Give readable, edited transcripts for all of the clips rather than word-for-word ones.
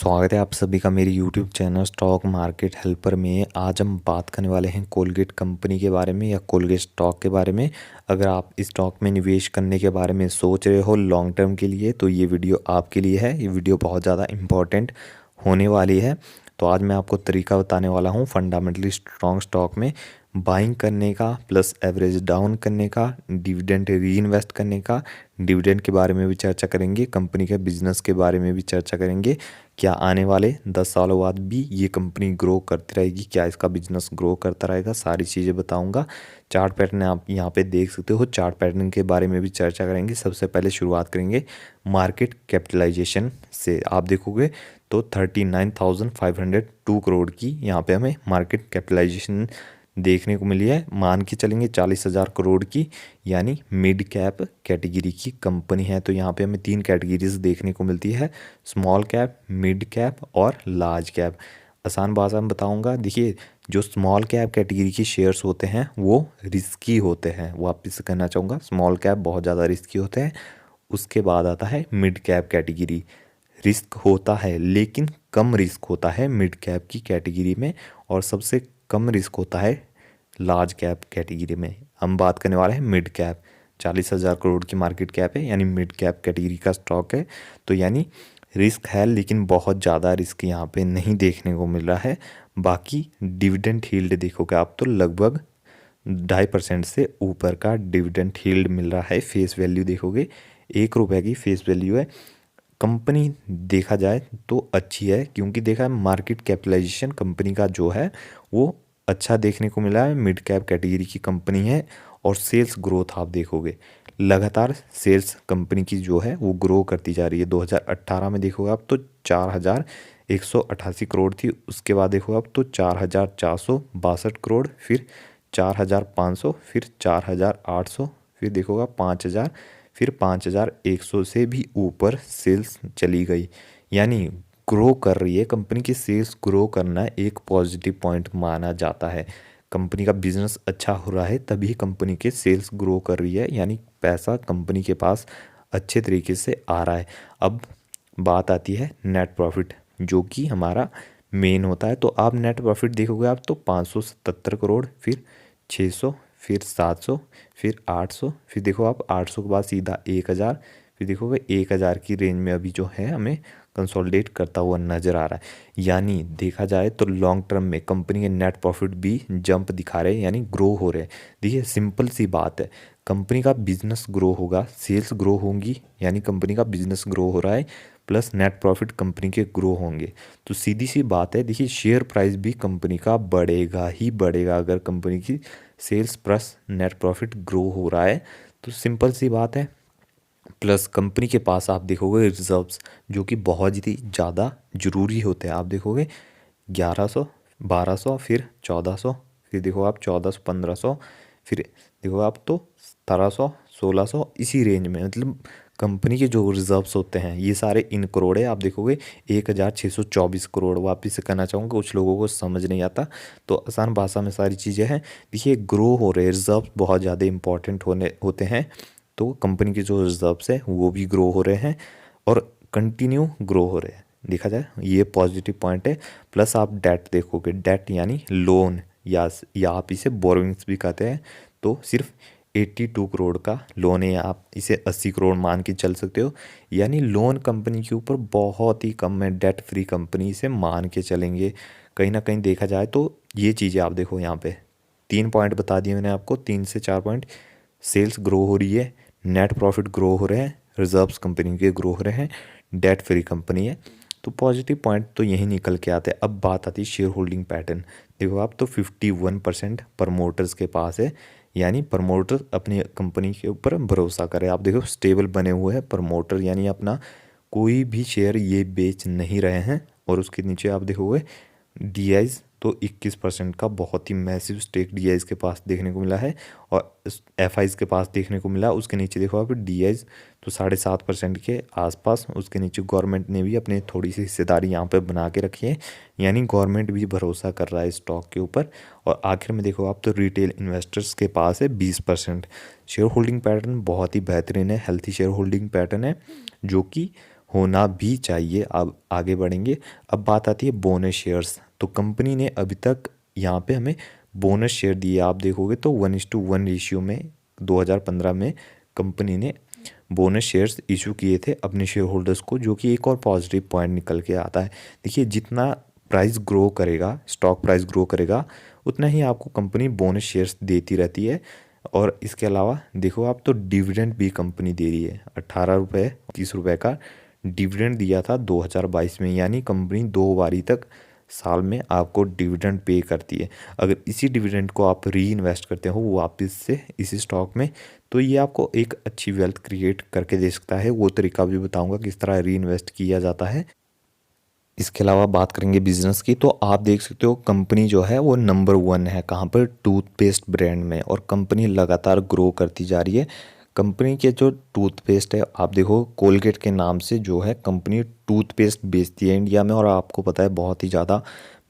स्वागत है आप सभी का मेरे YouTube channel stock market helper में। आज हम बात करने वाले हैं कोलगेट कंपनी के बारे में या कोलगेट स्टॉक के बारे में। अगर आप इस स्टॉक में निवेश करने के बारे में सोच रहे हो लॉन्ग टर्म के लिए तो ये वीडियो आपके लिए है। ये वीडियो बहुत ज़्यादा इम्पॉर्टेंट होने वाली है। तो आज मैं आपको तरीका बताने वाला हूँ फंडामेंटली स्ट्रॉन्ग स्टॉक में बाइंग करने का, प्लस एवरेज डाउन करने का, डिविडेंड री इन्वेस्ट करने का। डिविडेंड के बारे में भी चर्चा करेंगे, कंपनी के बिजनेस के बारे में भी चर्चा करेंगे। क्या आने वाले 10 सालों बाद भी ये कंपनी ग्रो करती रहेगी, क्या इसका बिजनेस ग्रो करता रहेगा, सारी चीज़ें बताऊंगा। चार्ट पैटर्न आप यहाँ पे देख सकते हो, चार्ट पैटर्न के बारे में भी चर्चा करेंगे। सबसे पहले शुरुआत करेंगे मार्केट कैपिटलाइजेशन से। आप देखोगे तो 39,502 करोड़ की यहाँ पे हमें मार्केट कैपिटलाइजेशन देखने को मिली है। मान के चलेंगे 40,000 करोड़ की, यानी मिड कैप कैटेगरी की कंपनी है। तो यहाँ पे हमें 3 कैटेगरीज देखने को मिलती है, स्मॉल कैप, मिड कैप और लार्ज कैप। आसान भाषा में बताऊंगा, देखिए जो स्मॉल कैप कैटेगरी के शेयर्स होते हैं वो रिस्की होते हैं। वापस से कहना चाहूँगा, स्मॉल कैप बहुत ज़्यादा रिस्की होते हैं। उसके बाद आता है मिड कैप कैटेगरी। रिस्क होता है लेकिन कम रिस्क होता है मिड कैप की कैटेगरी में, और सबसे कम रिस्क होता है लार्ज कैप कैटेगरी में। हम बात करने वाले हैं मिड कैप। 40,000 करोड़ की मार्केट कैप है, यानी मिड कैप कैटेगरी का स्टॉक है। तो यानी रिस्क है लेकिन बहुत ज़्यादा रिस्क यहाँ पे नहीं देखने को मिल रहा है। बाकी डिविडेंड यील्ड देखोगे आप तो लगभग 2.5% से ऊपर का डिविडेंड यील्ड मिल रहा है। फेस वैल्यू देखोगे 1 रुपये की फेस वैल्यू है। कंपनी देखा जाए तो अच्छी है, क्योंकि देखा है मार्केट कैपिटलाइजेशन कंपनी का जो है वो अच्छा देखने को मिला है। मिड कैप कैटेगरी की कंपनी है। और सेल्स ग्रोथ आप देखोगे लगातार सिर्फ कंपनी की जो है वो ग्रो करती जा रही है। 2018 में देखोगे आप तो 4,188 करोड़ थी। उसके बाद देखोगे आप तो 4,462 करोड़, फिर 4,500, फिर 4,800, फिर देखोगे 5,000, फिर 5,100 से भी ऊपर सेल्स चली गई। यानी ग्रो कर रही है कंपनी की। सेल्स ग्रो करना एक पॉजिटिव पॉइंट माना जाता है। कंपनी का बिजनेस अच्छा हो रहा है तभी कंपनी के सेल्स ग्रो कर रही है, यानी पैसा कंपनी के पास अच्छे तरीके से आ रहा है। अब बात आती है नेट प्रॉफिट, जो कि हमारा मेन होता है। तो आप नेट प्रॉफिट देखोगे आप तो 577 करोड़, फिर 600, फिर 700, फिर 800, फिर देखो आप 800 के बाद सीधा 1,000, फिर देखोगे 1,000 की रेंज में अभी जो है हमें कंसोलिडेट करता हुआ नज़र आ रहा है। यानी देखा जाए तो लॉन्ग टर्म में कंपनी के नेट प्रॉफिट भी जंप दिखा रहे हैं, यानी ग्रो हो रहे हैं। देखिए सिंपल सी बात है, कंपनी का बिजनेस ग्रो होगा, सेल्स ग्रो होंगी, यानी कंपनी का बिजनेस ग्रो हो रहा है, प्लस नेट प्रॉफिट कंपनी के ग्रो होंगे। तो सीधी सी बात है, देखिए शेयर प्राइस भी कंपनी का बढ़ेगा ही बढ़ेगा अगर कंपनी की sales plus net profit grow हो रहा है। तो सिंपल सी बात है। प्लस कंपनी के पास आप देखोगे रिजर्व्स, जो कि बहुत ही ज़्यादा ज़रूरी होते हैं। आप देखोगे 1100, 1200, फिर 1400, फिर देखो आप 1400, 1500, फिर देखो आप तो 1700, 1600, इसी रेंज में। मतलब कंपनी के जो रिजर्व्स होते हैं ये सारे इन करोड़ है। आप देखोगे 1,624 करोड़। वापिस से कहना चाहूँगा, कुछ लोगों को समझ नहीं आता, तो आसान भाषा में सारी चीज़ें हैं। देखिए ग्रो हो रहे रिजर्व बहुत ज़्यादा इंपॉर्टेंट होते हैं। तो कंपनी के जो रिजर्व्स है वो भी ग्रो हो रहे हैं और कंटिन्यू ग्रो हो रहे हैं। देखा जाए ये पॉजिटिव पॉइंट है। प्लस आप डेट देखोगे, डेट यानी लोन या आप इसे बोरोइंग्स भी कहते हैं। तो सिर्फ 82 करोड़ का लोन है, आप इसे 80 करोड़ मान के चल सकते हो। यानी लोन कंपनी के ऊपर बहुत ही कम है, डेट फ्री कंपनी से मान के चलेंगे। कहीं ना कहीं देखा जाए तो ये चीज़ें आप देखो, यहाँ पे 3 पॉइंट बता दिए मैंने आपको, 3 से 4 पॉइंट। सेल्स ग्रो हो रही है, नेट प्रॉफिट ग्रो हो रहे हैं, रिजर्व्स कंपनी के ग्रो हो रहे हैं, डेट फ्री कंपनी है। तो पॉजिटिव पॉइंट तो यही निकल के आते हैं। अब बात आती है शेयर होल्डिंग पैटर्न। देखो आप तो 51% प्रमोटर्स के पास है, यानी प्रमोटर अपनी कंपनी के ऊपर भरोसा करे। आप देखो स्टेबल बने हुए हैं प्रमोटर, यानी अपना कोई भी शेयर ये बेच नहीं रहे हैं। और उसके नीचे आप देखोगे डीआईज तो 21% का बहुत ही मैसिव स्टेक डीआईज के पास देखने को मिला है, और एफआईज के पास देखने को मिला। उसके नीचे देखो आप डीआईज तो 7.5% के आसपास। उसके नीचे गवर्नमेंट ने भी अपनी थोड़ी सी हिस्सेदारी यहाँ पे बना के रखी है, यानी गवर्नमेंट भी भरोसा कर रहा है स्टॉक के ऊपर। और आखिर में देखो आप तो रिटेल इन्वेस्टर्स के पास है 20%। शेयर होल्डिंग पैटर्न बहुत ही बेहतरीन है, हेल्थी शेयर होल्डिंग पैटर्न है, जो कि होना भी चाहिए। अब आगे बढ़ेंगे। अब बात आती है बोनस शेयर्स। तो कंपनी ने अभी तक यहाँ पे हमें बोनस शेयर दिए, आप देखोगे तो 1:1 रेशियो में 2015 में कंपनी ने बोनस शेयर्स इशू किए थे अपने शेयर होल्डर्स को, जो कि एक और पॉजिटिव पॉइंट निकल के आता है। देखिए, जितना प्राइस ग्रो करेगा, स्टॉक प्राइस ग्रो करेगा, उतना ही आपको कंपनी बोनस शेयर्स देती रहती है। और इसके अलावा देखो आप, तो डिविडेंड भी कंपनी दे रही है। 18 रुपये 30 रुपये का डिविडेंड दिया था 2022 में, यानी कंपनी 2 बारी तक साल में आपको डिविडेंड पे करती है। अगर इसी डिविडेंड को आप री इन्वेस्ट करते हो वापस से इसी स्टॉक में, तो ये आपको एक अच्छी वेल्थ क्रिएट करके दे सकता है। वो तरीका भी बताऊंगा किस तरह री इन्वेस्ट किया जाता है। इसके अलावा बात करेंगे बिजनेस की, तो आप देख सकते हो कंपनी जो है वो नंबर 1 है कहाँ पर, टूथपेस्ट ब्रांड में, और कंपनी लगातार ग्रो करती जा रही है। कंपनी के जो टूथपेस्ट है, आप देखो कोलगेट के नाम से जो है कंपनी टूथपेस्ट बेचती है इंडिया में, और आपको पता है बहुत ही ज़्यादा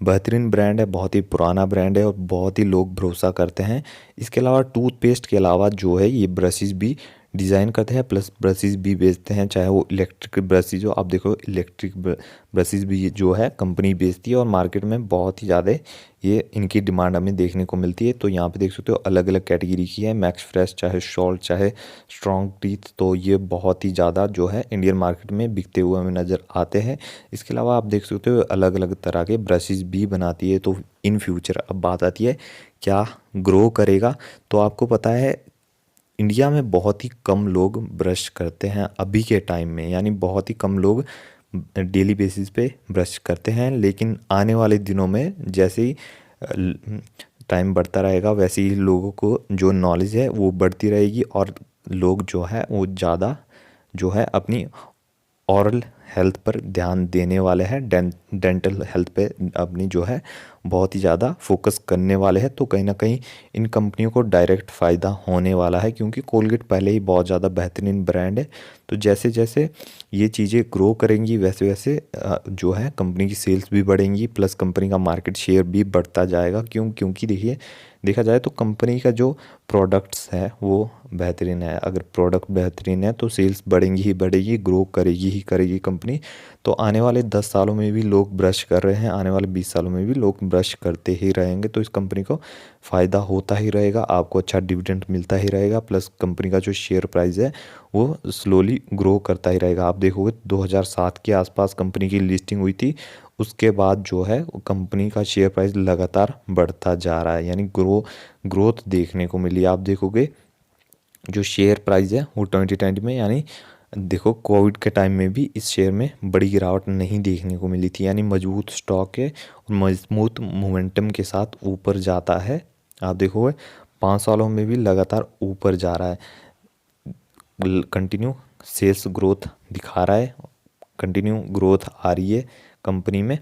बेहतरीन ब्रांड है, बहुत ही पुराना ब्रांड है और बहुत ही लोग भरोसा करते हैं। इसके अलावा टूथपेस्ट के अलावा जो है ये ब्रशेस भी डिज़ाइन करते हैं, प्लस ब्रशेस भी बेचते हैं, चाहे वो इलेक्ट्रिक ब्रशेस, जो आप देखो इलेक्ट्रिक ब्रशेस भी जो है कंपनी बेचती है, और मार्केट में बहुत ही ज़्यादा ये इनकी डिमांड हमें देखने को मिलती है। तो यहाँ पे देख सकते हो अलग अलग कैटेगरी की है, मैक्स फ्रेश, चाहे सॉल्ट, चाहे स्ट्रॉन्ग टीथ, तो ये बहुत ही ज़्यादा जो है इंडियन मार्केट में बिकते हुए हमें नज़र आते हैं। इसके अलावा आप देख सकते हो अलग अलग तरह के ब्रशेस भी बनाती है। तो इन फ्यूचर अब बात आती है क्या ग्रो करेगा, तो आपको पता है इंडिया में बहुत ही कम लोग ब्रश करते हैं अभी के टाइम में, यानी बहुत ही कम लोग डेली बेसिस पे ब्रश करते हैं। लेकिन आने वाले दिनों में जैसे ही टाइम बढ़ता रहेगा, वैसे ही लोगों को जो नॉलेज है वो बढ़ती रहेगी, और लोग जो है वो ज़्यादा जो है अपनी ऑरल हेल्थ पर ध्यान देने वाले हैं, डेंटल हेल्थ पे अपनी जो है बहुत ही ज़्यादा फोकस करने वाले हैं। तो कहीं ना कहीं इन कंपनियों को डायरेक्ट फ़ायदा होने वाला है, क्योंकि कोलगेट पहले ही बहुत ज़्यादा बेहतरीन ब्रांड है। तो जैसे जैसे ये चीज़ें ग्रो करेंगी, वैसे वैसे जो है कंपनी की सेल्स भी बढ़ेंगी, प्लस कंपनी का मार्केट शेयर भी बढ़ता जाएगा। क्योंकि देखिए, देखा जाए तो कंपनी का जो प्रोडक्ट्स है वो बेहतरीन है। अगर प्रोडक्ट बेहतरीन है तो सेल्स बढ़ेंगी ही बढ़ेगी, ग्रो करेगी ही करेगी कंपनी। तो आने वाले 10 सालों में भी लोग ब्रश कर रहे हैं, आने वाले 20 सालों में भी लोग ब्रश करते ही रहेंगे। तो इस कंपनी को फ़ायदा होता ही रहेगा, आपको अच्छा डिविडेंड मिलता ही रहेगा, प्लस कंपनी का जो शेयर प्राइस है वो स्लोली ग्रो करता ही रहेगा। आप देखोगे 2007 के आसपास कंपनी की लिस्टिंग हुई थी, उसके बाद जो है कंपनी का शेयर प्राइस लगातार बढ़ता जा रहा है, यानी ग्रोथ देखने को मिली। आप देखोगे जो शेयर प्राइस है वो 2020 में, यानी देखो कोविड के टाइम में भी इस शेयर में बड़ी गिरावट नहीं देखने को मिली थी, यानी मजबूत स्टॉक है और मजबूत मोमेंटम के साथ ऊपर जाता है। आप देखोगे 5 सालों में भी लगातार ऊपर जा रहा है, कंटिन्यू सेल्स ग्रोथ दिखा रहा है, कंटिन्यू ग्रोथ आ रही है कंपनी में।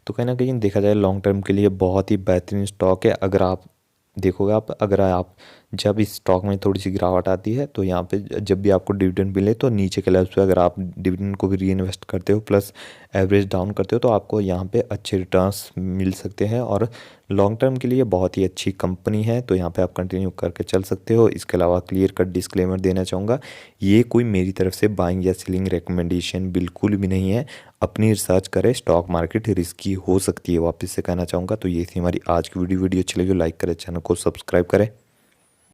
तो कहीं ना कहीं देखा जाए लॉन्ग टर्म के लिए बहुत ही बेहतरीन स्टॉक है। अगर आप देखोगे, अगर आप जब इस स्टॉक में थोड़ी सी गिरावट आती है, तो यहाँ पे जब भी आपको डिविडेंड मिले तो नीचे के लेवल्स पे अगर आप डिविडेंड को भी री इन्वेस्ट करते हो, प्लस एवरेज डाउन करते हो, तो आपको यहाँ पे अच्छे रिटर्न्स मिल सकते हैं, और लॉन्ग टर्म के लिए बहुत ही अच्छी कंपनी है। तो यहाँ पे आप कंटिन्यू करके चल सकते हो। इसके अलावा क्लियर कट डिस्क्लेमर देना चाहूँगा, ये कोई मेरी तरफ से बाइंग या सेलिंग रिकमेंडेशन बिल्कुल भी नहीं है। अपनी रिसर्च करें, स्टॉक मार्केट रिस्की हो सकती है, वापस से कहना चाहूँगा। तो ये थी हमारी आज की वीडियो अच्छी लगी लाइक करें, चैनल को सब्सक्राइब करें।